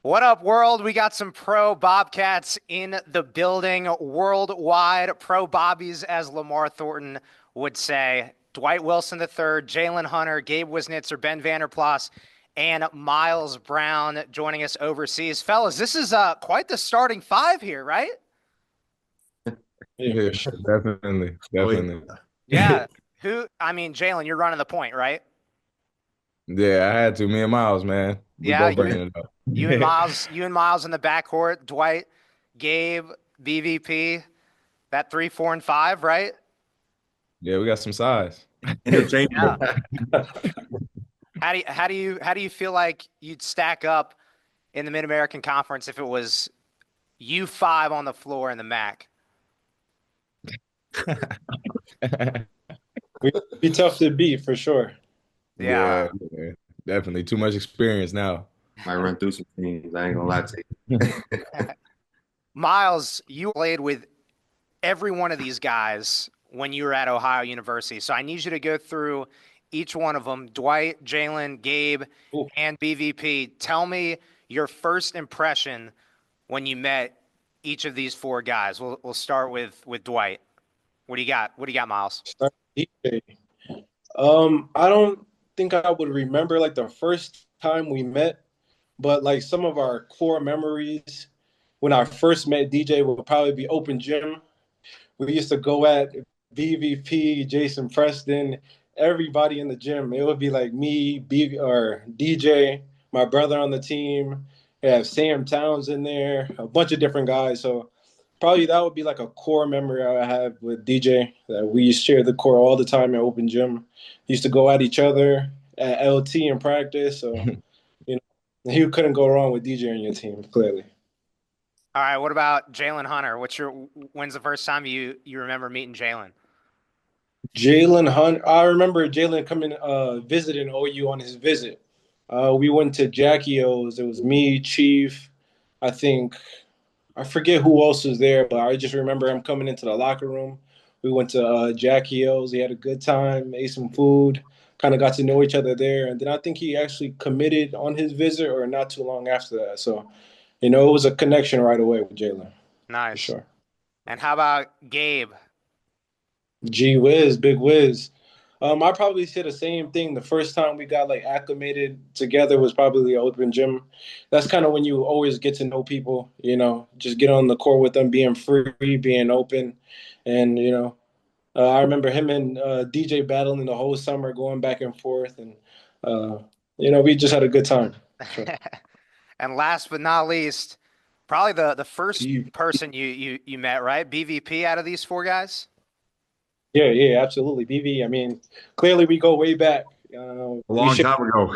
What up, world? We got some pro Bobcats in the building, worldwide pro Bobbies, as Lamar Thornton would say. Dwight Wilson III, Jalen Hunter, Gabe Wisnitzer, Ben Vanderplas, and Miles Brown joining us overseas. Fellas, this is quite the starting five here, right? Yeah, Yeah, for sure. definitely, Oh, definitely. Yeah. Jalen, you're running the point, right? Yeah, I had to. Me and Miles, man, we Yeah, both bringing it up. you and Miles in the backcourt, Dwight, Gabe, BVP, that 3, 4, and 5, right? Yeah, we got some size. Yeah. interchangeable. How do you feel like you'd stack up in the Mid American Conference if it was you five on the floor in the MAC? We'd be tough to beat for sure. Yeah. Yeah, yeah, definitely. Too much experience now. Might run through some teams. I ain't gonna lie to you. Miles, you played with every one of these guys when you were at Ohio University. So I need you to go through each one of them. Dwight, Jalen, Gabe, Ooh. and BVP. Tell me your first impression when you met each of these four guys. We'll start with Dwight. What do you got? What do you got, Miles? Start DJ. I don't think I would remember like the first time we met, but like some of our core memories when I first met DJ would probably be open gym. We used to go at BVP, Jason Preston, everybody in the gym. It would be like me, B or DJ, my brother on the team. We have Sam Towns in there, a bunch of different guys. So probably that would be like a core memory I have with DJ that we share the core all the time at open gym. Used to go at each other at LT in practice. So, you know, you couldn't go wrong with DJ on your team, clearly. All right. What about Jalen Hunter? When's the first time you remember meeting Jalen? Jalen Hunt. I remember Jalen coming visiting OU on his visit. We went to Jackie O's. It was me, Chief. I think I forget who else was there, but I just remember him coming into the locker room. We went to Jackie O's. He had a good time, ate some food, kind of got to know each other there, and then I think he actually committed on his visit, or not too long after that. So, it was a connection right away with Jalen for Nice. sure. And how about Gabe? Gee whiz, big whiz. I probably say the same thing. The first time we got like acclimated together was probably the open gym. That's kind of when you always get to know people, just get on the court with them, being free, being open. And, I remember him and DJ battling the whole summer, going back and forth. And, we just had a good time. Sure. And last but not least, probably the first Gee. person you met, right? BVP out of these four guys? Yeah, yeah, absolutely. BV, I mean, clearly we go way back. A We long should time ago.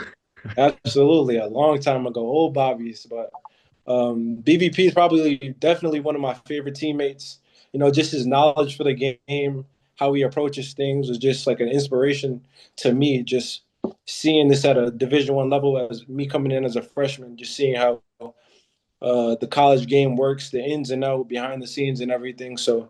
absolutely a long time ago, old Bobbies, but BVP is probably definitely one of my favorite teammates. Just his knowledge for the game, how he approaches things was just like an inspiration to me. Just seeing this at a Division I level as me coming in as a freshman, just seeing how the college game works, the ins and out, behind the scenes, and everything. So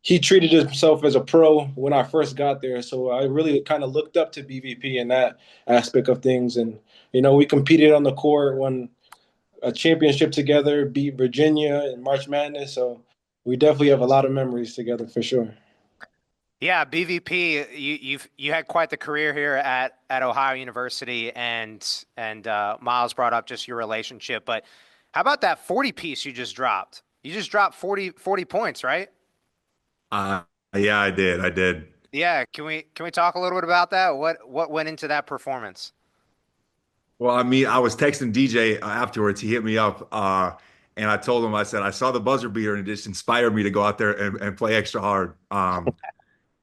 he treated himself as a pro when I first got there. So I really kind of looked up to BVP in that aspect of things. And, we competed on the court, won a championship together, beat Virginia in March Madness. So we definitely have a lot of memories together for sure. Yeah, BVP, you had quite the career here at Ohio University, and Miles brought up just your relationship. But how about that 40 piece you just dropped? You just dropped 40 points, right? Uh, yeah, I did. I did. Yeah, can we talk a little bit about that? What went into that performance? Well, I mean, I was texting DJ afterwards. He hit me up, and I told him, I said, I saw the buzzer beater, and it just inspired me to go out there and play extra hard.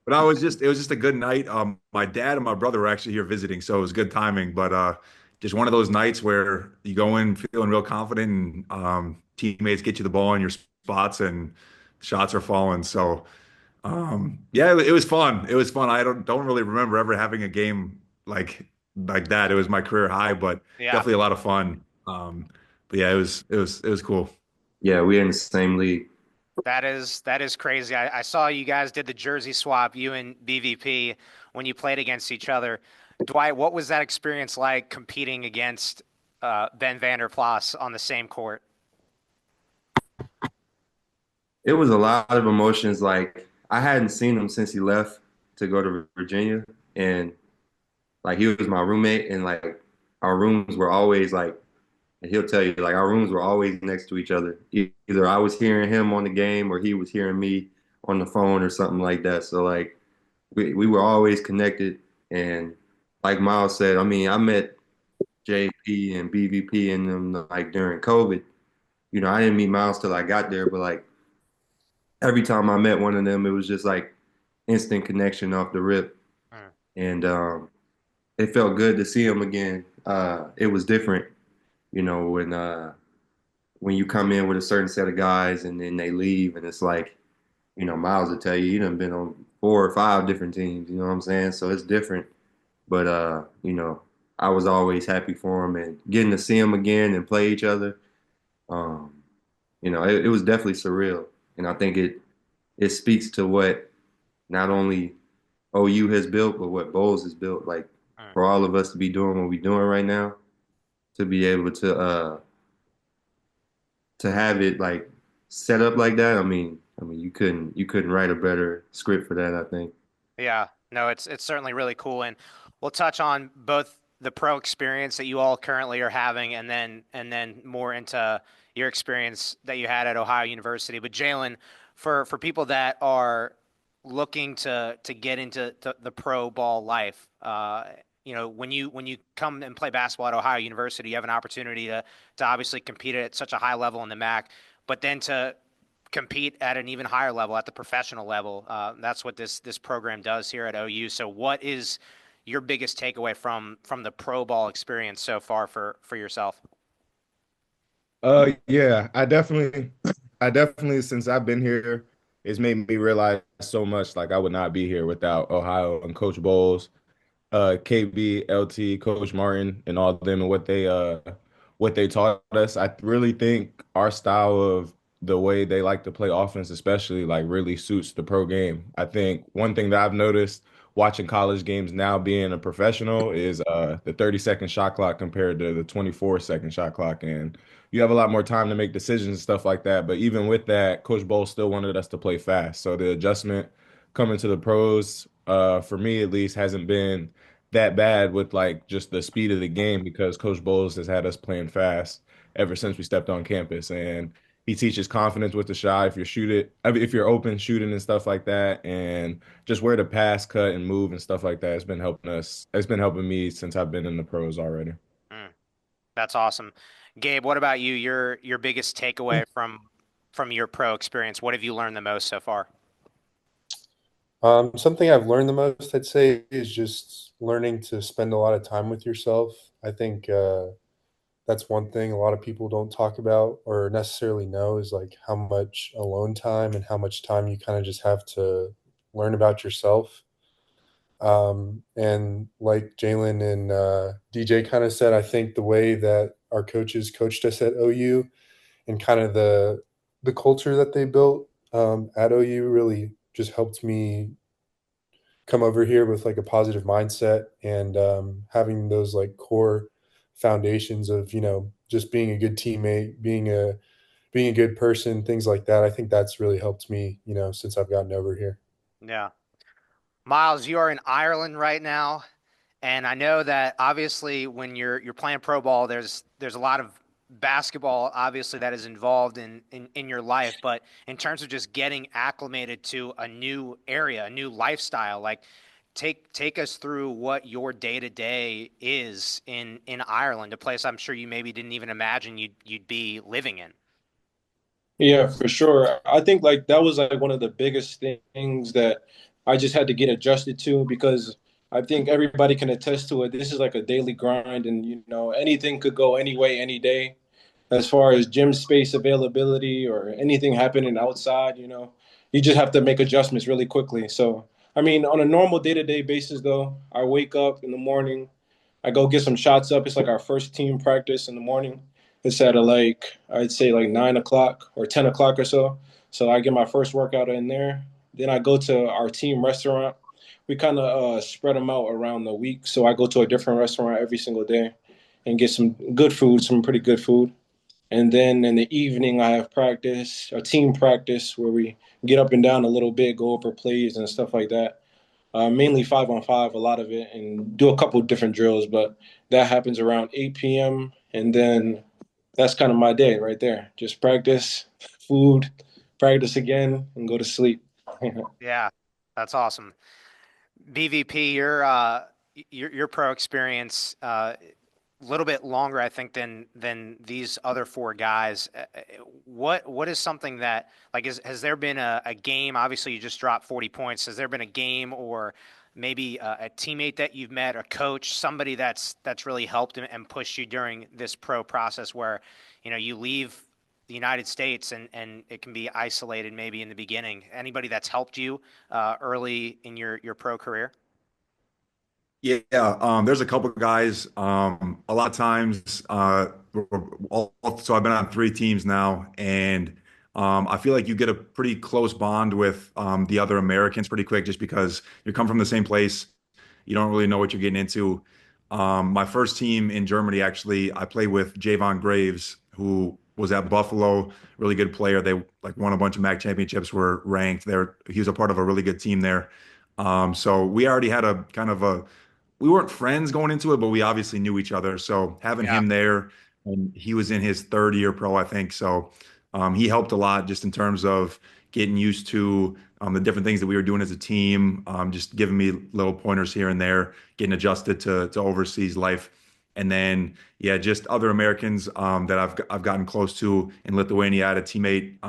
But it was just a good night. My dad and my brother were actually here visiting, so it was good timing. But just one of those nights where you go in feeling real confident, and teammates get you the ball in your spots, and shots are falling. So yeah, it was fun. It was fun. I don't really remember ever having a game like that. It was my career high, but Yeah. definitely a lot of fun. But yeah, it was cool. Yeah, we're in the same league. That is crazy. I saw you guys did the jersey swap, you and BVP, when you played against each other. Dwight, what was that experience like competing against Ben Vanderplas on the same court? It was a lot of emotions. Like I hadn't seen him since he left to go to Virginia, and like he was my roommate, and like our rooms were always like, and he'll tell you like our rooms were always next to each other. Either I was hearing him on the game or he was hearing me on the phone or something like that. So like we were always connected. And like Miles said, I mean, I met JP and BVP and them like during COVID. You know, I didn't meet Miles till I got there, but like every time I met one of them, it was just like instant connection off the rip. Mm. And it felt good to see him again. It was different, you know, when you come in with a certain set of guys and then they leave and it's like, you know, Miles will tell you, you done been on 4 or 5 different teams, you know what I'm saying? So it's different. But you know, I was always happy for him and getting to see him again and play each other. Um, you know, it was definitely surreal. And I think it speaks to what not only OU has built, but what Bowles has built. Like Mm. for all of us to be doing what we're doing right now, to be able to have it like set up like that. I mean, you couldn't write a better script for that, I think. Yeah, no, it's certainly really cool, and we'll touch on both the pro experience that you all currently are having, and then more into your experience that you had at Ohio University. But Jalen, for people that are looking to get into the pro ball life, when you come and play basketball at Ohio University, you have an opportunity to obviously compete at such a high level in the MAC, but then to compete at an even higher level, at the professional level. That's what this program does here at OU. So, what is your biggest takeaway from the pro ball experience so far for yourself? Yeah, I definitely, since I've been here, it's made me realize so much. Like I would not be here without Ohio and Coach Bowles, KB, LT, Coach Martin, and all of them, and what they taught us. I really think our style of the way they like to play offense, especially, like really suits the pro game. I think one thing that I've noticed watching college games now being a professional is the 30-second shot clock compared to the 24-second shot clock. And you have a lot more time to make decisions and stuff like that. But even with that, Coach Bowles still wanted us to play fast. So the adjustment coming to the pros, for me at least, hasn't been that bad with like just the speed of the game because Coach Bowles has had us playing fast ever since we stepped on campus. And he teaches confidence with the shot. If you're shoot it, I mean, if you're open shooting and stuff like that, and just where to pass, cut, and move and stuff like that, it's been helping us. It's been helping me since I've been in the pros already. Mm, that's awesome. Gabe, what about you? Your biggest takeaway from your pro experience? What have you learned the most so far? Something I've learned the most, I'd say, is just learning to spend a lot of time with yourself. I think that's one thing a lot of people don't talk about or necessarily know is like how much alone time and how much time you kind of just have to learn about yourself. And like Jalen and DJ kind of said, I think the way that our coaches coached us at OU and kind of the culture that they built at OU really just helped me come over here with like a positive mindset and having those like core foundations of just being a good teammate, being a good person, things like that. I think that's really helped me since I've gotten over here. Yeah. Miles, you are in Ireland right now, and I know that obviously when you're playing pro ball, there's a lot of basketball obviously that is involved in your life, but in terms of just getting acclimated to a new area, a new lifestyle, like take us through what your day to day is in Ireland, a place I'm sure you maybe didn't even imagine you'd be living in. Yeah, for sure. I think like that was like one of the biggest things that I just had to get adjusted to because I think everybody can attest to it. This is like a daily grind, and anything could go any way, any day. As far as gym space availability or anything happening outside, you just have to make adjustments really quickly. So, I mean, on a normal day-to-day basis, though, I wake up in the morning, I go get some shots up. It's like our first team practice in the morning. It's at like I'd say like 9 o'clock or 10 o'clock or so. So I get my first workout in there. Then I go to our team restaurant. We kind of spread them out around the week. So I go to a different restaurant every single day. and get some good food, some pretty good food. And then in the evening, I have practice, a team practice where we get up and down a little bit, go over plays and stuff like that. Mainly 5-on-5, a lot of it, and do a couple of different drills. But that happens around 8 p.m. And then that's kind of my day right there. Just practice, food, practice again, and go to sleep. Yeah, that's awesome. BVP, your pro experience a little bit longer, I think, than these other four guys. What is something that like has there been a game? Obviously, you just dropped 40 points. Has there been a game or maybe a teammate that you've met, a coach, somebody that's really helped and pushed you during this pro process where you leave the United States and it can be isolated maybe in the beginning? Anybody that's helped you early in your pro career? Yeah, there's a couple of guys. A lot of times, so I've been on three teams now, and I feel like you get a pretty close bond with the other Americans pretty quick, just because you come from the same place. You don't really know what you're getting into. My first team in Germany, actually, I played with Javon Graves, who was at Buffalo, really good player. They like won a bunch of MAC championships, were ranked there. He was a part of a really good team there. So we already had a kind of a we weren't friends going into it, but we obviously knew each other. So having Yeah, him there, and he was in his third year pro, I think. So he helped a lot just in terms of getting used to the different things that we were doing as a team, just giving me little pointers here and there, getting adjusted to overseas life. And then, yeah, just other Americans that I've gotten close to in Lithuania. I had a teammate,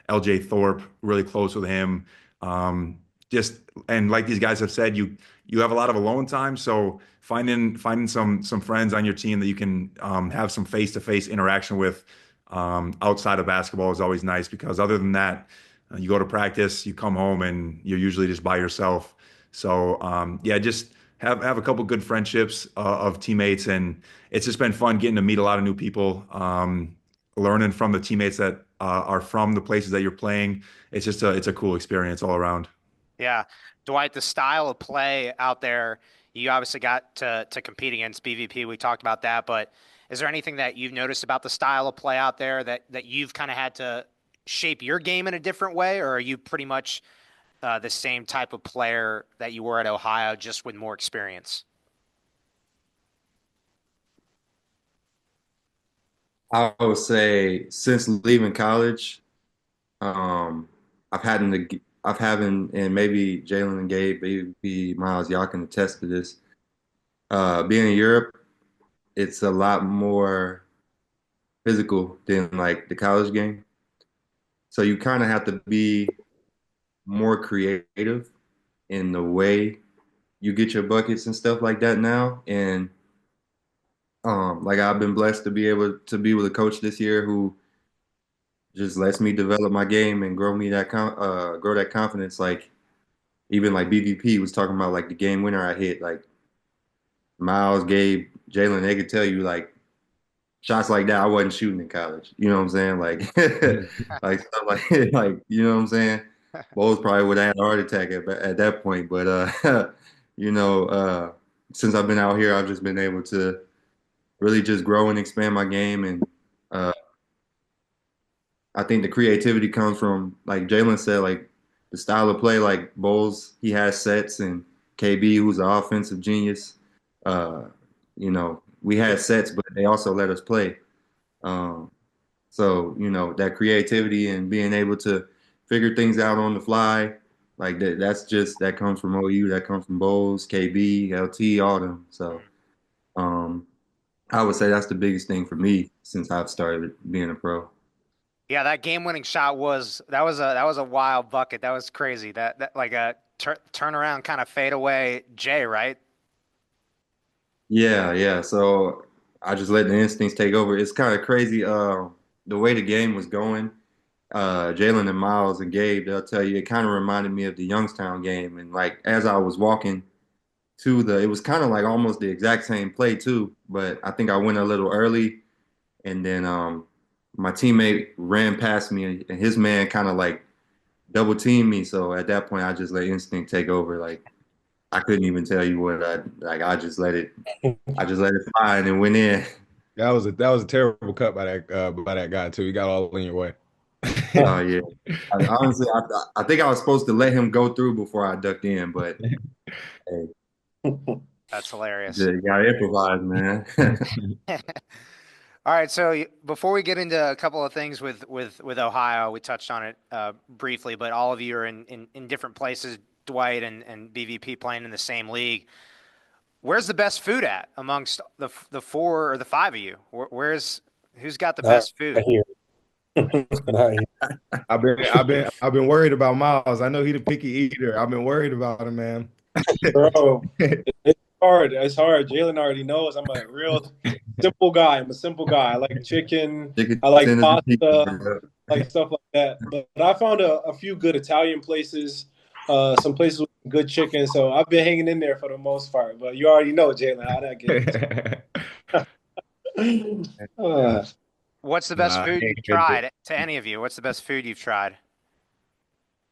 LJ Thorpe, really close with him. Um, just and like these guys have said, you have a lot of alone time, so finding some friends on your team that you can have some face-to-face interaction with outside of basketball is always nice because other than that, you go to practice, you come home, and you're usually just by yourself. So yeah, just have a couple good friendships of teammates, and it's just been fun getting to meet a lot of new people, learning from the teammates that are from the places that you're playing. It's a cool experience all around. yeah. Dwight, the style of play out there, you obviously got to compete against BVP. We talked about that, but is there anything that you've noticed about the style of play out there that you've kind of had to shape your game in a different way, or are you pretty much the same type of player that you were at Ohio, just with more experience? I would say since leaving college, um, I've had I've having, and maybe Jalen and Gabe, maybe Miles, y'all can attest to this. Being in Europe, it's a lot more physical than like the college game. So you kind of have to be more creative in the way you get your buckets and stuff like that now. And like I've been blessed to be able to be with a coach this year who just lets me develop my game and grow that confidence. Like even like BVP was talking about like the game winner I hit, like Miles, Gabe, Jalen, they could tell you like shots like that I wasn't shooting in college. You know what I'm saying? Like like stuff like like you know what I'm saying? Bowles probably would have had a heart attack at that point. But you know, since I've been out here, I've just been able to really just grow and expand my game. And uh, I think the creativity comes from, like Jalen said, like the style of play. Like Bowles, he has sets, and KB, who's an offensive genius. Uh, you know, we had sets, but they also let us play. Um, so you know that creativity and being able to figure things out on the fly, like that comes from OU, that comes from Bowles, KB, LT, all them. So um, I would say that's the biggest thing for me since I've started being a pro. Yeah, that game-winning shot was a wild bucket. That was crazy. That like a turnaround kind of fadeaway J, right? Yeah, yeah. So I just let the instincts take over. It's kind of crazy. The way the game was going, Jalen and Miles and Gabe, they'll tell you it kind of reminded me of the Youngstown game. And like as I was walking it was kind of like almost the exact same play too, but I think I went a little early, and then my teammate ran past me, and his man kind of like double teamed me. So at that point, I just let instinct take over. Like I couldn't even tell you what I just let it fly and it went in. That was a terrible cut by that guy too. He got all in your way. Oh yeah. Honestly, I think I was supposed to let him go through before I ducked in, but hey, That's hilarious. you gotta improvise, man. All right, so before we get into a couple of things with Ohio, we touched on it briefly, but all of you are in different places. Dwight and BVP playing in the same league. Where's the best food at amongst the four or the five of you? Who's got the Not best food? here. Not here. I've been worried about Miles. I know he's a picky eater. I've been worried about him, man. Bro, it's hard. It's hard. Jalen already knows I'm a real simple guy. I'm a simple guy. I like chicken. Chicken I like tenders and pasta, pizza. like stuff like that. But I found a few good Italian places, some places with good chicken. So I've been hanging in there for the most part. But you already know, Jalen, how that gets. Uh, What's the best Nah, I food ain't you've into tried? To any of you, what's the best food you've tried?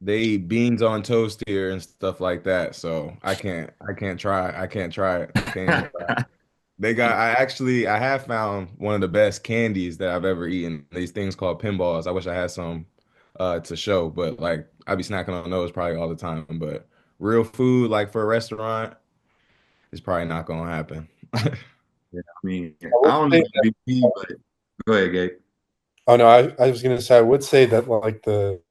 they eat beans on toast here and stuff like that. So I can't try it. I can't even try. I have found one of the best candies that I've ever eaten. These things called pinballs. I wish I had some to show, but like I be snacking on those probably all the time. But real food, like for a restaurant, is probably not gonna happen. Yeah, I mean, I I would don't know say about BP, but go ahead, Gabe. Oh no, I was gonna say I would say that like the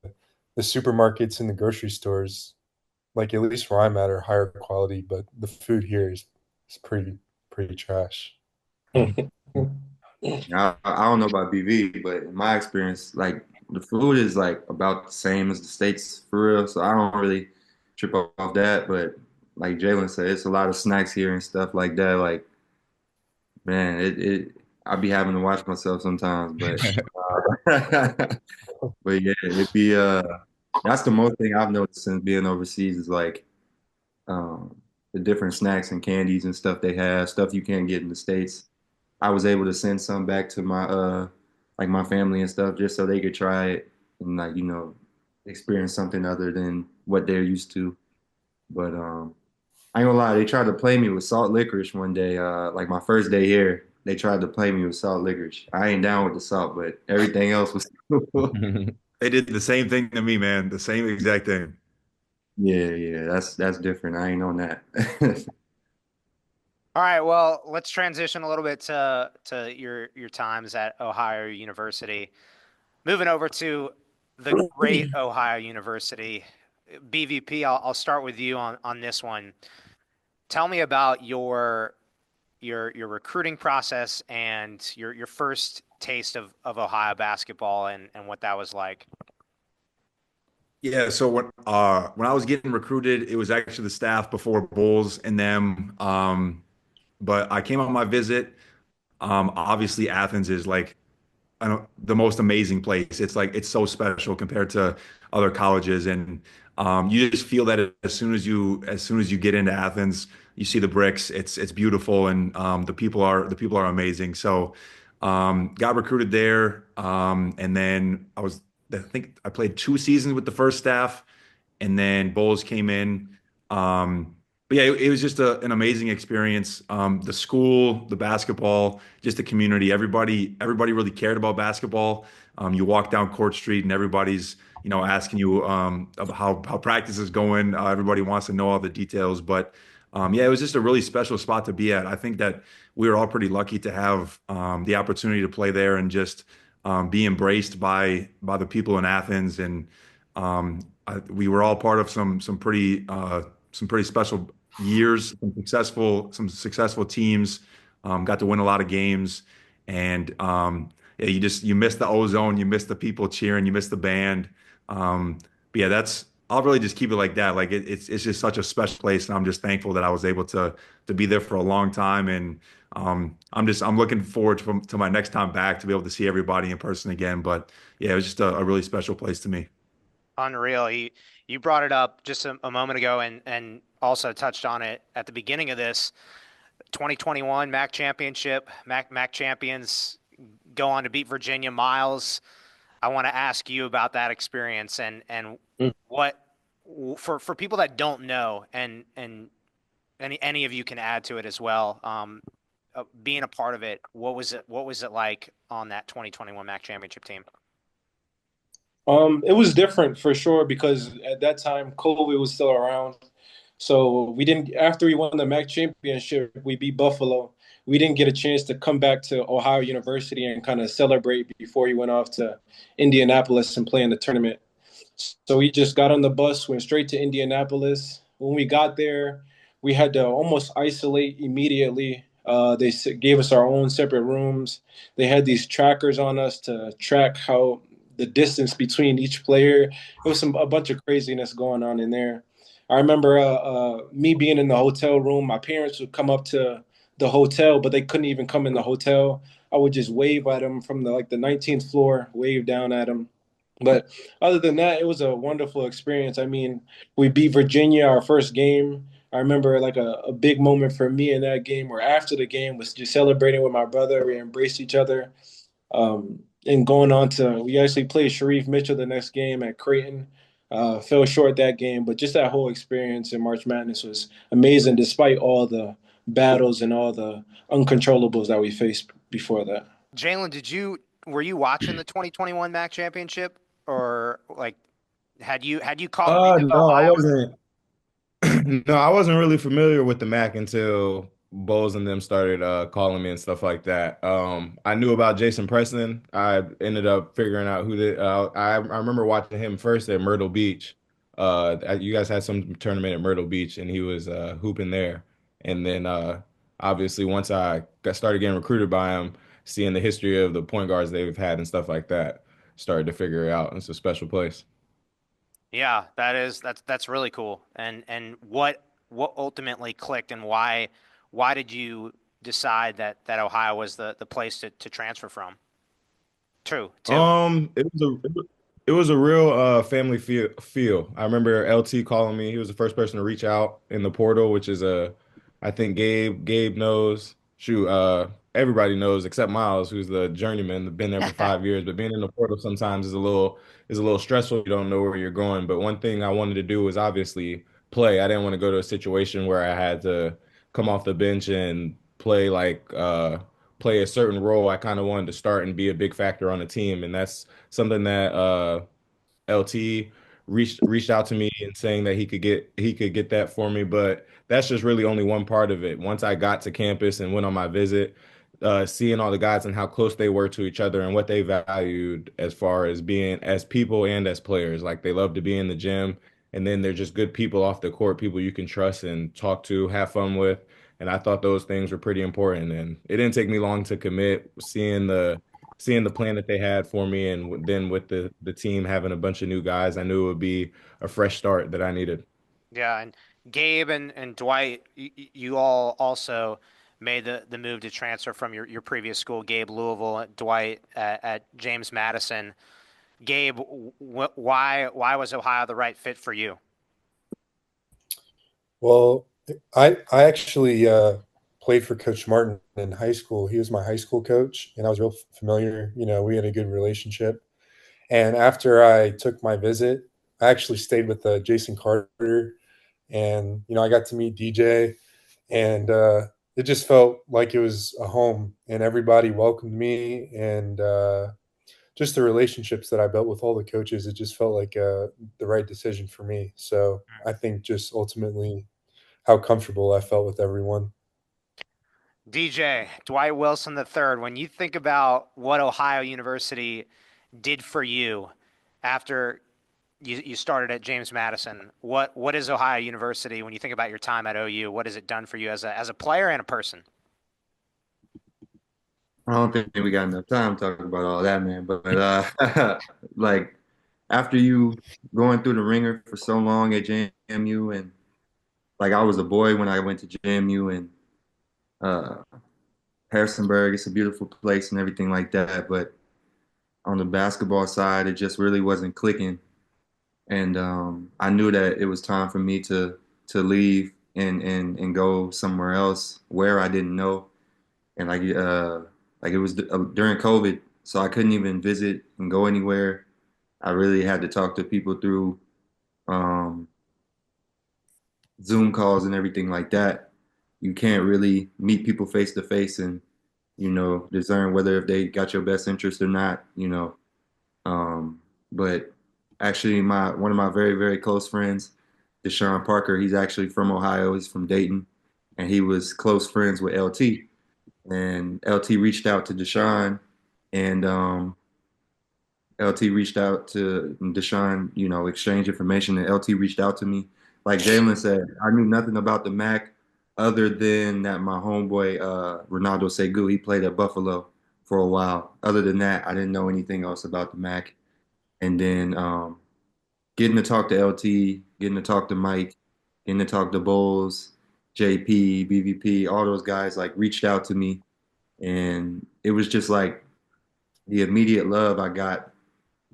supermarkets and the grocery stores, like at least where I'm at, are higher quality, but the food here is pretty trash. I don't know about BV, but in my experience, like the food is like about the same as the States for real. So I don't really trip off that. But like Jalen said, it's a lot of snacks here and stuff like that. Like, man, I be having to watch myself sometimes, but yeah, it'd be that's the most thing I've noticed since being overseas is like the different snacks and candies and stuff they have, stuff you can't get in the States. I was able to send some back to my like my family and stuff just so they could try it and like, experience something other than what they're used to. But I ain't gonna lie, they tried to play me with salt licorice one day. Like my first day here, they tried to play me with salt licorice. I ain't down with the salt, but everything else was cool. They did the same thing to me, man. The same exact thing. Yeah, yeah, that's different. I ain't on that. All right, well, let's transition a little bit to your times at Ohio University. Moving over to the great Ohio University. BVP, I'll start with you on this one. Tell me about your recruiting process and your first taste of Ohio basketball and what that was like. Yeah, so when I was getting recruited, it was actually the staff before Bulls and them. But I came on my visit. Obviously, Athens is like the most amazing place. It's like it's so special compared to other colleges, and you just feel that as soon as you get into Athens, you see the bricks. It's beautiful, and the people are amazing. So got recruited there, and then I think I played 2 seasons with the first staff, and then Bulls came in. But yeah, it was just an amazing experience. The school, the basketball, just the community. Everybody really cared about basketball. You walk down Court Street and everybody's asking you about how practice is going. Everybody wants to know all the details. But yeah, it was just a really special spot to be at. I think that we were all pretty lucky to have the opportunity to play there and just be embraced by the people in Athens and we were all part of some pretty special years, some successful teams. Got to win a lot of games, and yeah, you miss the ozone, you miss the people cheering, you miss the band. But yeah, I'll really just keep it like that. Like it's just such a special place, and I'm just thankful that I was able to be there for a long time, and I'm looking forward to my next time back to be able to see everybody in person again. But yeah, it was just a really special place to me. Unreal. You brought it up just a moment ago and also touched on it at the beginning of this 2021 MAC championship. MAC champions go on to beat Virginia. Miles, I want to ask you about that experience and what for people that don't know and any of you can add to it as well. Being a part of it, what was it like on that 2021 MAC championship team? It was different for sure because at that time COVID was still around. So we didn't after we won the MAC championship, we beat Buffalo. We didn't get a chance to come back to Ohio University and kind of celebrate before he went off to Indianapolis and play in the tournament. So we just got on the bus, went straight to Indianapolis. When we got there, we had to almost isolate immediately. They gave us our own separate rooms. They had these trackers on us to track how the distance between each player. It was a bunch of craziness going on in there. I remember me being in the hotel room. My parents would come up to the hotel, but they couldn't even come in the hotel. I would just wave at them from the 19th floor, wave down at them. But other than that, it was a wonderful experience. I mean, we beat Virginia our first game. I remember like a big moment for me in that game, or after the game, was just celebrating with my brother. We embraced each other. And going on to, we actually played Sharif Mitchell the next game at Creighton. Fell short that game, but just that whole experience in March Madness was amazing, despite all the battles and all the uncontrollables that we faced before that. Jalen, were you watching the 2021 MAC championship, or like had you caught wind of No, I Ohio? wasn't. No, I wasn't really familiar with the Mac until Bowles and them started calling me and stuff like that. I knew about Jason Preston. I ended up figuring out who the I remember watching him first at Myrtle Beach. You guys had some tournament at Myrtle Beach, and he was hooping there. And then obviously once I started getting recruited by him, seeing the history of the point guards they've had and stuff like that, started to figure it out. It's a special place. Yeah, that's really cool. And what ultimately clicked, and why did you decide that Ohio was the place to transfer from? True, too. It was a real family feel. I remember LT calling me. He was the first person to reach out in the portal, which is I think Gabe knows. Shoot, everybody knows except Miles, who's the journeyman, been there for 5 years. But being in the portal sometimes is a little stressful. You don't know where you're going. But one thing I wanted to do was obviously play. I didn't want to go to a situation where I had to come off the bench and play a certain role. I kind of wanted to start and be a big factor on the team, and that's something that LT reached out to me and saying that he could get that for me. But that's just really only one part of it. Once I got to campus and went on my visit, seeing all the guys and how close they were to each other and what they valued as far as being as people and as players. Like they love to be in the gym, and then they're just good people off the court, people you can trust and talk to, have fun with. And I thought those things were pretty important. And it didn't take me long to commit, seeing the plan that they had for me, and then with the team having a bunch of new guys, I knew it would be a fresh start that I needed. Yeah, and Gabe and Dwight, you all also made the move to transfer from your previous school. Gabe Louisville, Dwight at James Madison. Gabe, why was Ohio the right fit for you? Well, I actually played for Coach Martin in high school. He was my high school coach, and I was real familiar. You know, we had a good relationship. And after I took my visit, I actually stayed with Jason Carter, and I got to meet DJ, and it just felt like it was a home, and everybody welcomed me, and just the relationships that I built with all the coaches, it just felt like the right decision for me. So I think just ultimately how comfortable I felt with everyone. DJ, Dwight Wilson III, when you think about what Ohio University did for you after you started at James Madison, what is Ohio University when you think about your time at OU? What has it done for you as a player and a person? I don't think we got enough time to talk about all that, man. But like after you going through the ringer for so long at JMU, and like I was a boy when I went to JMU, and uh, Harrisonburg, it's a beautiful place and everything like that. But on the basketball side, it just really wasn't clicking, and I knew that it was time for me to leave and go somewhere else where I didn't know, and like it was during COVID, so I couldn't even visit and go anywhere. I really had to talk to people through um, Zoom calls and everything like that. you can't really meet people face to face and, discern whether if they got your best interest or not. Um, but actually one of my very, very close friends, Deshaun Parker, he's actually from Ohio. He's from Dayton, and he was close friends with LT. And LT reached out to Deshaun, and LT reached out to Deshaun, exchange information, and LT reached out to me. Like Jalen said, I knew nothing about the MAC other than that my homeboy Ronaldo Segu, he played at Buffalo for a while. Other than that, I didn't know anything else about the MAC. And then getting to talk to LT, getting to talk to Mike, getting to talk to Bowles, JP, BVP, all those guys like reached out to me, and it was just like the immediate love I got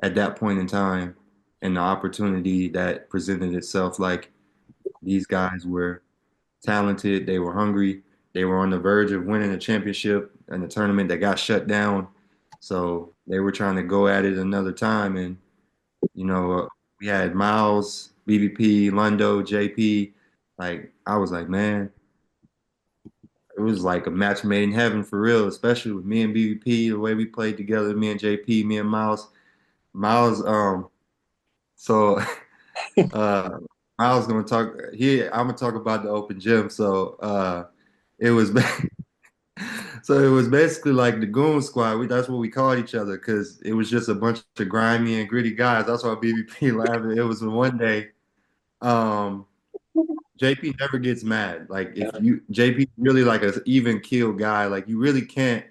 at that point in time and the opportunity that presented itself. Like these guys were talented, they were hungry, they were on the verge of winning a championship and a tournament that got shut down. So they were trying to go at it another time. And, you know, uh, we had Miles, BVP, Lundo, JP. Like, I was like, man, it was like a match made in heaven for real, especially with me and BVP, the way we played together, me and JP, me and Miles. Miles, so uh I was gonna talk here. I'm gonna talk about the open gym. So it was so it was basically like the Goon Squad. That's what we called each other because it was just a bunch of grimy and gritty guys. That's why BBP laughing. It was one day. Um, JP never gets mad. Like if you JP really like a even keel guy. Like you really can't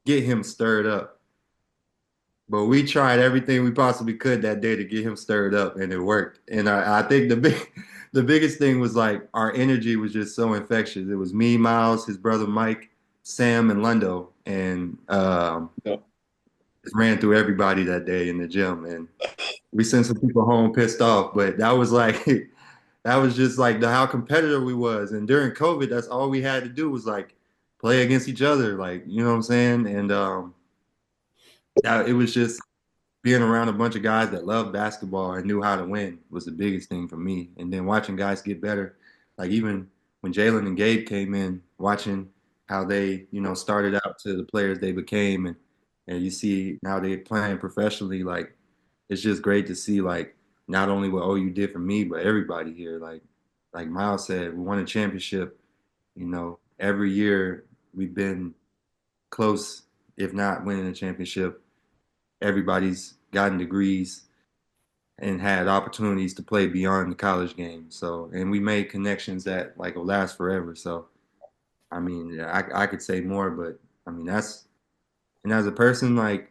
get him stirred up. But we tried everything we possibly could that day to get him stirred up, and it worked. And I think the biggest thing was like our energy was just so infectious. It was me, Miles, his brother Mike, Sam, and Lundo, and Yep. just ran through everybody that day in the gym. And we sent some people home pissed off, but that was like that was just like how competitive we was. And during COVID, that's all we had to do was like play against each other, like you know what I'm saying. And it was just being around a bunch of guys that loved basketball and knew how to win was the biggest thing for me. And then watching guys get better, like even when Jalen and Gabe came in, watching how they, started out to the players they became, and you see now they're playing professionally. Like it's just great to see like not only what OU did for me, but everybody here. Like Miles said, we won a championship. Every year we've been close, if not winning a championship. Everybody's gotten degrees and had opportunities to play beyond the college game. So, and we made connections that like will last forever. So, I mean, yeah, I could say more, but I mean, and as a person, like,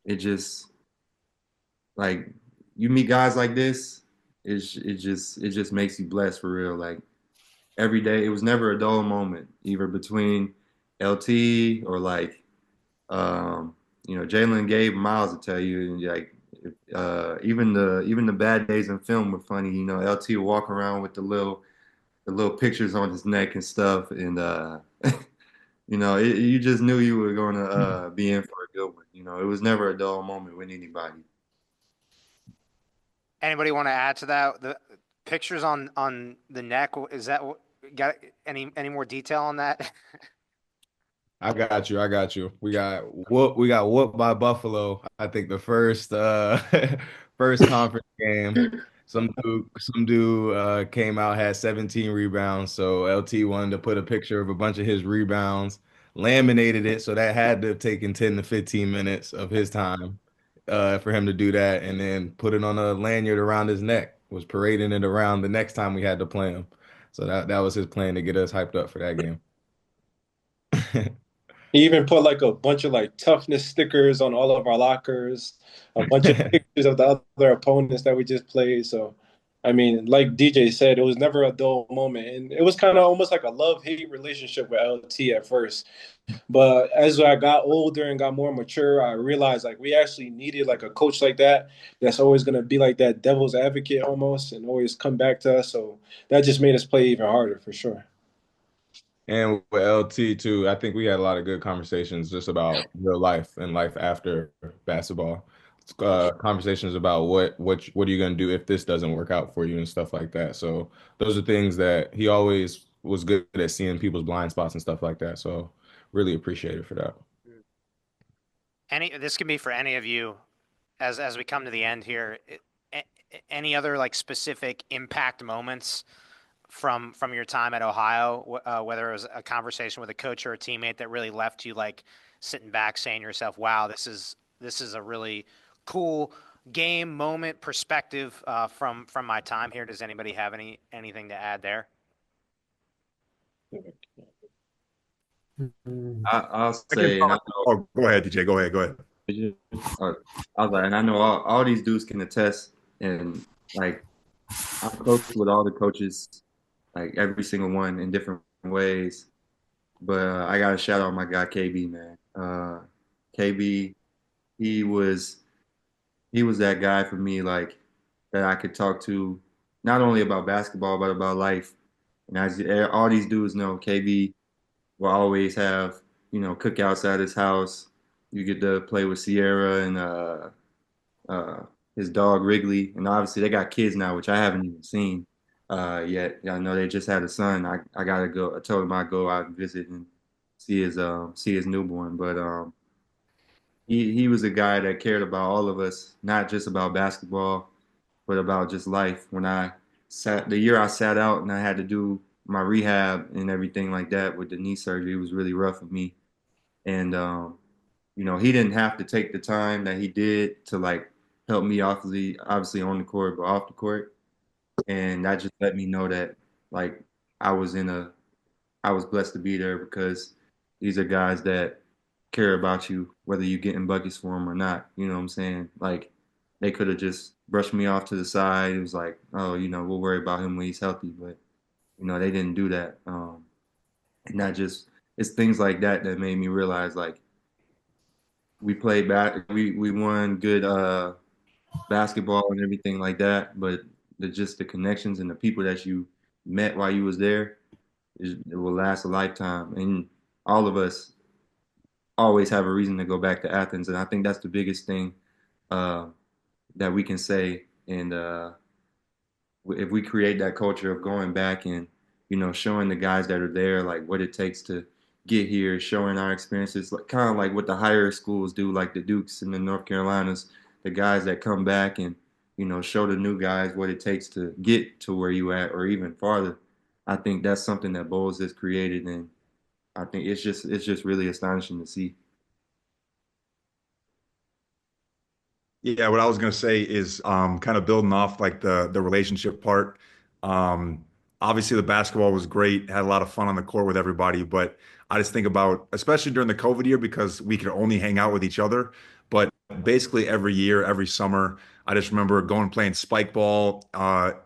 it just, like, you meet guys like this, it just makes you blessed for real. Like, every day, it was never a dull moment, either between LT or like, um, Jalen, Gabe, Miles will tell you, and like even the bad days in film were funny. LT would walk around with the little pictures on his neck and stuff, and you just knew you were going to be in for a good one. It was never a dull moment with anybody. Anybody want to add to that? The pictures on the neck, is that got any more detail on that? I got you. I got you. We got whooped by Buffalo. I think the first first conference game. Some dude came out, had 17 rebounds. So LT wanted to put a picture of a bunch of his rebounds, laminated it. So that had to have taken 10 to 15 minutes of his time for him to do that, and then put it on a lanyard around his neck. Was parading it around the next time we had to play him. So that was his plan to get us hyped up for that game. He even put like a bunch of like toughness stickers on all of our lockers, a bunch of pictures of the other opponents that we just played. So, I mean, like DJ said, it was never a dull moment. And it was kind of almost like a love-hate relationship with LT at first. But as I got older and got more mature, I realized like we actually needed like a coach like that that's always going to be like that devil's advocate almost and always come back to us. So that just made us play even harder for sure. And with LT too, I think we had a lot of good conversations just about real life and life after basketball. Conversations about what are you going to do if this doesn't work out for you and stuff like that. So those are things that he always was good at seeing people's blind spots and stuff like that. So really appreciate it for that. This can be for any of you as we come to the end here. Any other like specific impact moments from your time at Ohio, whether it was a conversation with a coach or a teammate that really left you like sitting back saying to yourself, "Wow, this is a really cool game moment perspective from my time here." Does anybody have anything to add there? I'll I can say, and I talk. Oh, go ahead, DJ. Go ahead. Go ahead. know, I was like, and I know all these dudes can attest, and like I'm close with all the coaches, like every single one in different ways. But I got to shout out my guy KB, man. KB, he was he was that guy for me, like that I could talk to, not only about basketball but about life. And as all these dudes know, KB will always have cookouts at his house. You get to play with Sierra and uh, his dog Wrigley, and obviously they got kids now, which I haven't even seen yet. I know they just had a son. I gotta go. I told him I'd go out and visit and see his newborn. But he was a guy that cared about all of us, not just about basketball, but about just life. When the year I sat out and I had to do my rehab and everything like that with the knee surgery, it was really rough for me. And he didn't have to take the time that he did to like help me obviously on the court, but off the court. And that just let me know that like I was in a I was blessed to be there because these are guys that care about you, whether you're getting buckets for them or not. You know what I'm saying? Like they could have just brushed me off to the side. It was like, oh, we'll worry about him when he's healthy, but they didn't do that. And that just it's things like that that made me realize like we played back, we won good basketball and everything like that, but just the connections and the people that you met while you was there, it will last a lifetime. And all of us always have a reason to go back to Athens, and I think that's the biggest thing uh, that we can say. And if we create that culture of going back and showing the guys that are there like what it takes to get here, showing our experiences, like kind of like what the higher schools do, like the Dukes and the North Carolinas, the guys that come back and show the new guys what it takes to get to where you at or even farther. I think that's something that Bowles has created, and I think it's just really astonishing to see. Yeah, what I was gonna say is kind of building off like the relationship part. Um, Obviously the basketball was great, had a lot of fun on the court with everybody, but I just think about, especially during the COVID year, because we could only hang out with each other. But basically every year, every summer, I just remember going and playing spike ball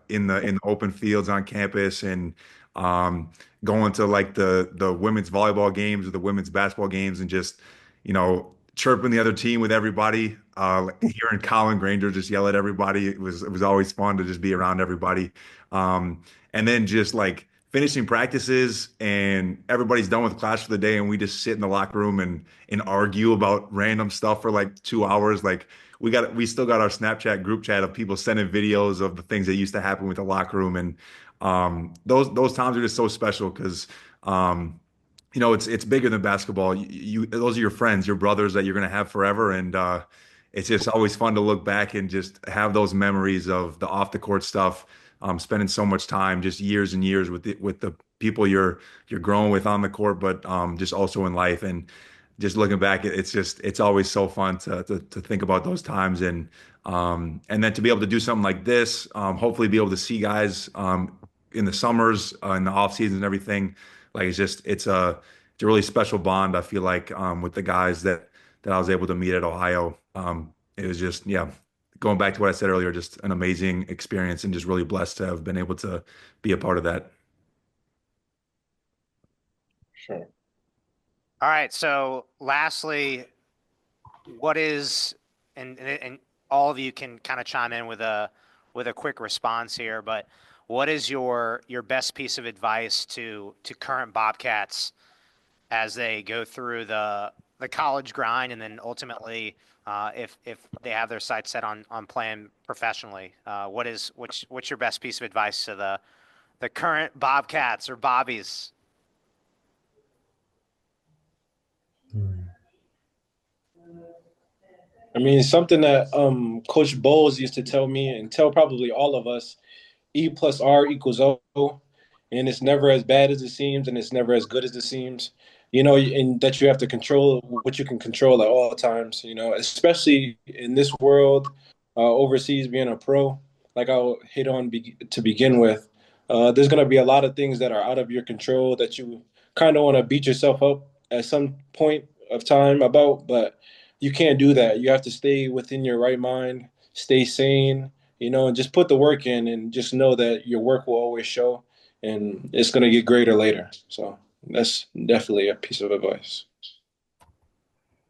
in the open fields on campus and um, going to like the women's volleyball games or the women's basketball games and just chirping the other team with everybody. Hearing Colin Granger just yell at everybody, it was always fun to just be around everybody. Um, and then just like finishing practices and everybody's done with class for the day, and we just sit in the locker room and argue about random stuff for like 2 hours. Like we still got our Snapchat group chat of people sending videos of the things that used to happen with the locker room, and those times are just so special because. It's bigger than basketball. Those are your friends, your brothers that you're gonna have forever, and it's just always fun to look back and just have those memories of the off the court stuff. Spending so much time, just years and years with the people you're growing with on the court, but just also in life. And just looking back, it's always so fun to think about those times and then to be able to do something like this. Hopefully, be able to see guys in the summers, in the off seasons and everything. Like it's a really special bond. I feel like with the guys that I was able to meet at Ohio. It was just going back to what I said earlier, just an amazing experience and just really blessed to have been able to be a part of that. Sure. All right. So, lastly, what is and all of you can kind of chime in with a quick response here, but what is your best piece of advice to current Bobcats as they go through the college grind and then ultimately if they have their sights set on playing professionally, what's your best piece of advice to the the current Bobcats or Bobbies? I mean, something that Coach Bowles used to tell me and tell probably all of us: E plus R equals O, and it's never as bad as it seems, and it's never as good as it seems. And that you have to control what you can control at all times. Especially in this world, overseas being a pro, like I'll hit on to begin with. There's going to be a lot of things that are out of your control that you kind of want to beat yourself up at some point of time about, but you can't do that. You have to stay within your right mind, stay sane, and just put the work in and just know that your work will always show and it's going to get greater later. So that's definitely a piece of advice.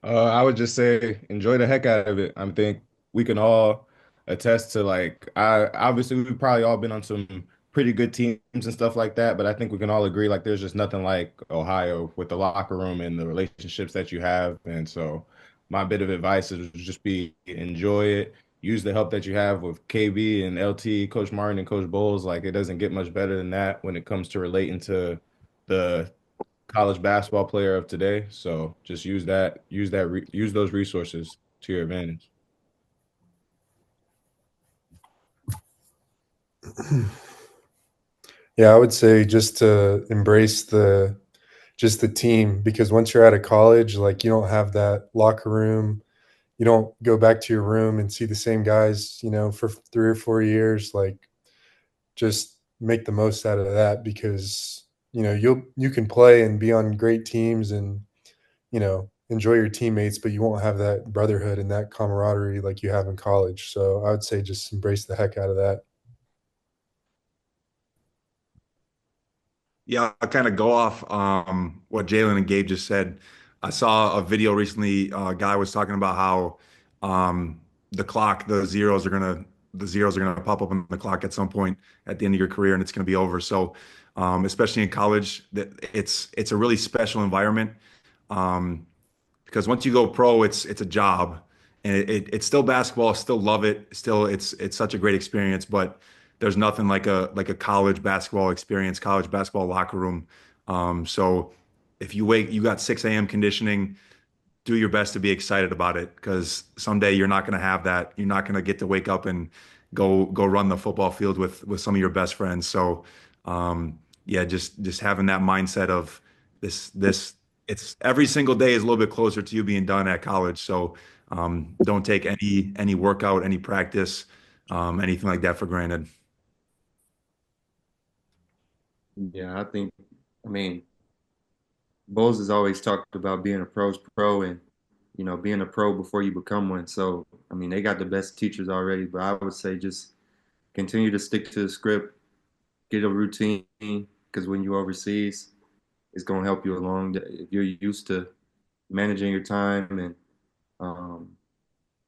I would just say enjoy the heck out of it. I think we can all attest to like I obviously we've probably all been on some pretty good teams and stuff like that, but I think we can all agree like there's just nothing like Ohio with the locker room and the relationships that you have. And so my bit of advice is just be enjoy it. Use the help that you have with KB and LT, Coach Martin and Coach Bowles. Like it doesn't get much better than that when it comes to relating to the college basketball player of today. So just use those resources to your advantage. Yeah, I would say just to embrace the team, because once you're out of college, like you don't have that locker room. You don't go back to your room and see the same guys, for 3 or 4 years. Like just make the most out of that, because you can play and be on great teams and enjoy your teammates, but you won't have that brotherhood and that camaraderie like you have in college. So I would say just embrace the heck out of that. Yeah, I'll kind of go off what Jalen and Gabe just said. I saw a video recently. A guy was talking about how the clock, the zeros are gonna pop up on the clock at some point at the end of your career, and it's gonna be over. So, especially in college, it's a really special environment. Um, because once you go pro, it's a job, and it's still basketball. Still love it. Still, it's such a great experience. But there's nothing like a college basketball experience, college basketball locker room. So if you got 6 a.m. conditioning, do your best to be excited about it because someday you're not going to have that. You're not going to get to wake up and go run the football field with some of your best friends. So yeah, just having that mindset of this it's every single day is a little bit closer to you being done at college. So don't take any workout, any practice, anything like that for granted. Yeah, I mean, Bowles has always talked about being a pro's pro and, being a pro before you become one. So, I mean, they got the best teachers already, but I would say just continue to stick to the script, get a routine, because when you're overseas, it's going to help you along. If you're used to managing your time and um,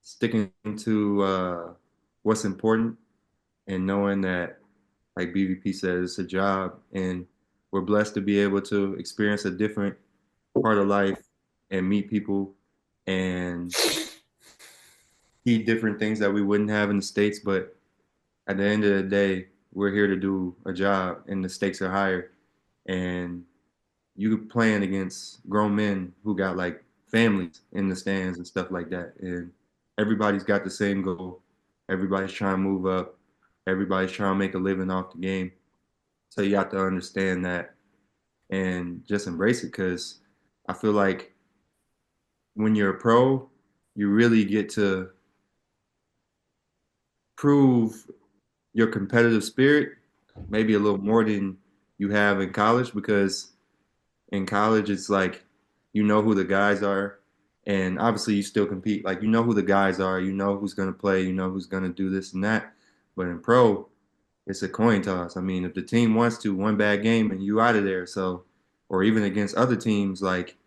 sticking to what's important and knowing that, like BVP says, it's a job, and we're blessed to be able to experience a different part of life and meet people and see different things that we wouldn't have in the States. But at the end of the day, we're here to do a job, and the stakes are higher. And you playing against grown men who got like families in the stands and stuff like that. And everybody's got the same goal. Everybody's trying to move up. Everybody's trying to make a living off the game. So you have to understand that and just embrace it because I feel like when you're a pro, you really get to prove your competitive spirit, maybe a little more than you have in college because in college it's like you know who the guys are and obviously you still compete. Like you know who the guys are, you know who's gonna play, you know who's gonna do this and that. But in pro, it's a coin toss. I mean, if the team wants to, one bad game and you out of there. So, or even against other teams, like,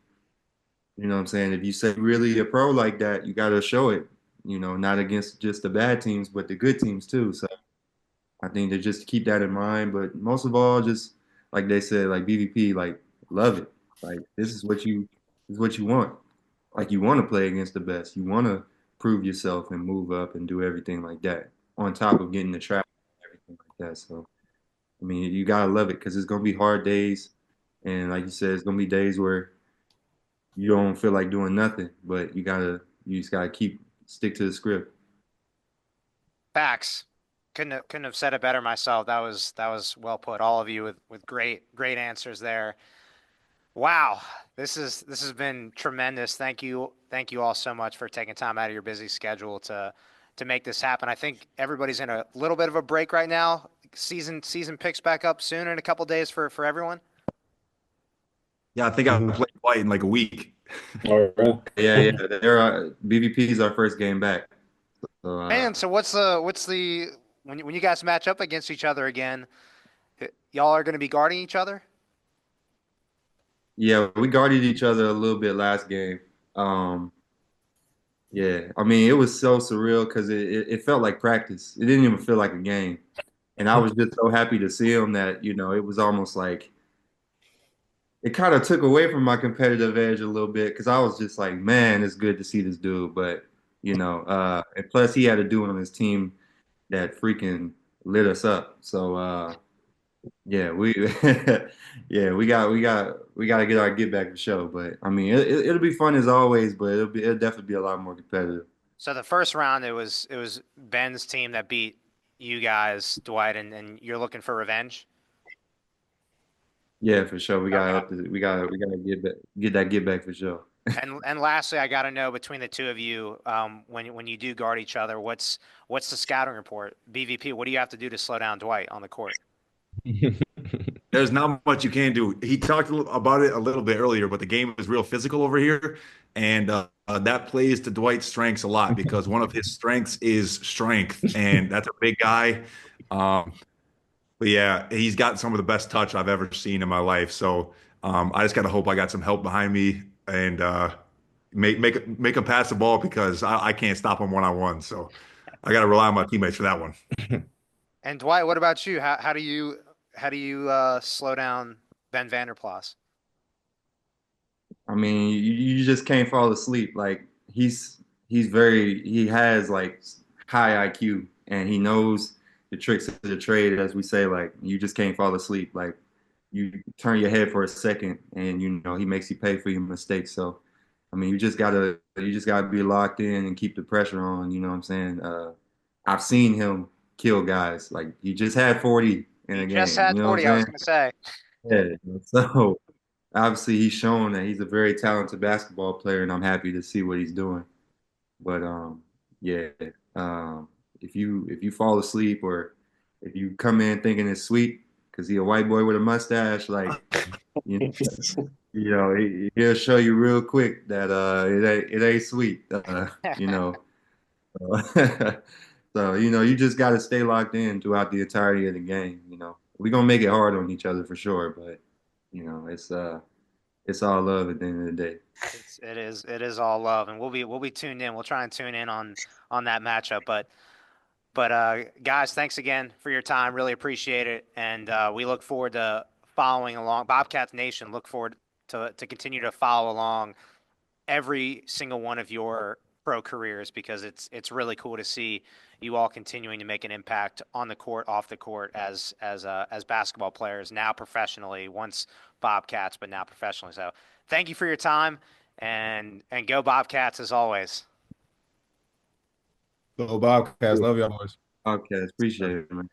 what I'm saying? If you say really a pro like that, you got to show it, not against just the bad teams, but the good teams too. So I think to just keep that in mind. But most of all, just like they said, like BVP, like love it. Like this is what you want. Like you want to play against the best. You want to prove yourself and move up and do everything like that. On top of getting the travel and everything like that. So I mean, you gotta love it because it's gonna be hard days, and like you said, it's gonna be days where you don't feel like doing nothing, but you just gotta keep stick to the script. Facts. Couldn't have said it better myself. That was well put. All of you with great answers there. Wow, this has been tremendous. Thank you all so much for taking time out of your busy schedule to make this happen. I think everybody's in a little bit of a break right now. Season picks back up soon in a couple days for everyone. Yeah, I think I Mhm. played White in like a week. All right. Yeah, BVP is our first game back. So Man, so what's the when you guys match up against each other again, y'all are going to be guarding each other? yeah, we guarded each other a little bit last game. Um, yeah, I mean, it was so surreal because it felt like practice. It didn't even feel like a game. And I was just so happy to see him that, it was almost like it kind of took away from my competitive edge a little bit because I was just like, man, it's good to see this dude. But, and plus he had a dude on his team that freaking lit us up. So, yeah, yeah, we got to get our get back for show. But I mean, it'll be fun as always, but it'll definitely be a lot more competitive. So the first round it was Ben's team that beat you guys, Dwight, and you're looking for revenge. Yeah, for sure. We got Okay. up to we gotta get that get back for sure. And lastly, I got to know between the two of you, when you do guard each other, what's the scouting report? BVP, what do you have to do to slow down Dwight on the court? There's not much you can do. He talked about it a little bit earlier, but the game is real physical over here, and that plays to Dwight's strengths a lot because one of his strengths is strength, and that's a big guy. Um, but yeah, he's got some of the best touch I've ever seen in my life. So I just gotta hope I got some help behind me and make him pass the ball because I can't stop him one on one. So I gotta rely on my teammates for that one. And Dwight, what about you? How do you slow down Ben Vanderplas? I mean, you just can't fall asleep. Like he has like high IQ and he knows the tricks of the trade, as we say. Like you just can't fall asleep. Like you turn your head for a second, and he makes you pay for your mistakes. So, I mean, you just gotta be locked in and keep the pressure on. You know what I'm saying? I've seen him kill guys. Like he just had 40 in He a just game. had You know what 40, I I'm was saying? going to say. Yeah. So obviously he's shown that he's a very talented basketball player, and I'm happy to see what he's doing. But yeah, um, if you fall asleep or if you come in thinking it's sweet because he a white boy with a mustache, like you he'll show you real quick that it ain't sweet. You know, so you just got to stay locked in throughout the entirety of the game. We're gonna make it hard on each other for sure, but it's all love at the end of the day. It is all love, and we'll be tuned in. We'll try and tune in on that matchup. But guys, thanks again for your time. Really appreciate it, and we look forward to following along. Bobcats Nation, look forward to continue to follow along every single one of your pro careers because it's really cool to see you all continuing to make an impact on the court, off the court, as basketball players now professionally. Once Bobcats, but now professionally. So thank you for your time, and go Bobcats as always. So Bobcats, love y'all boys. Okay, appreciate it, man.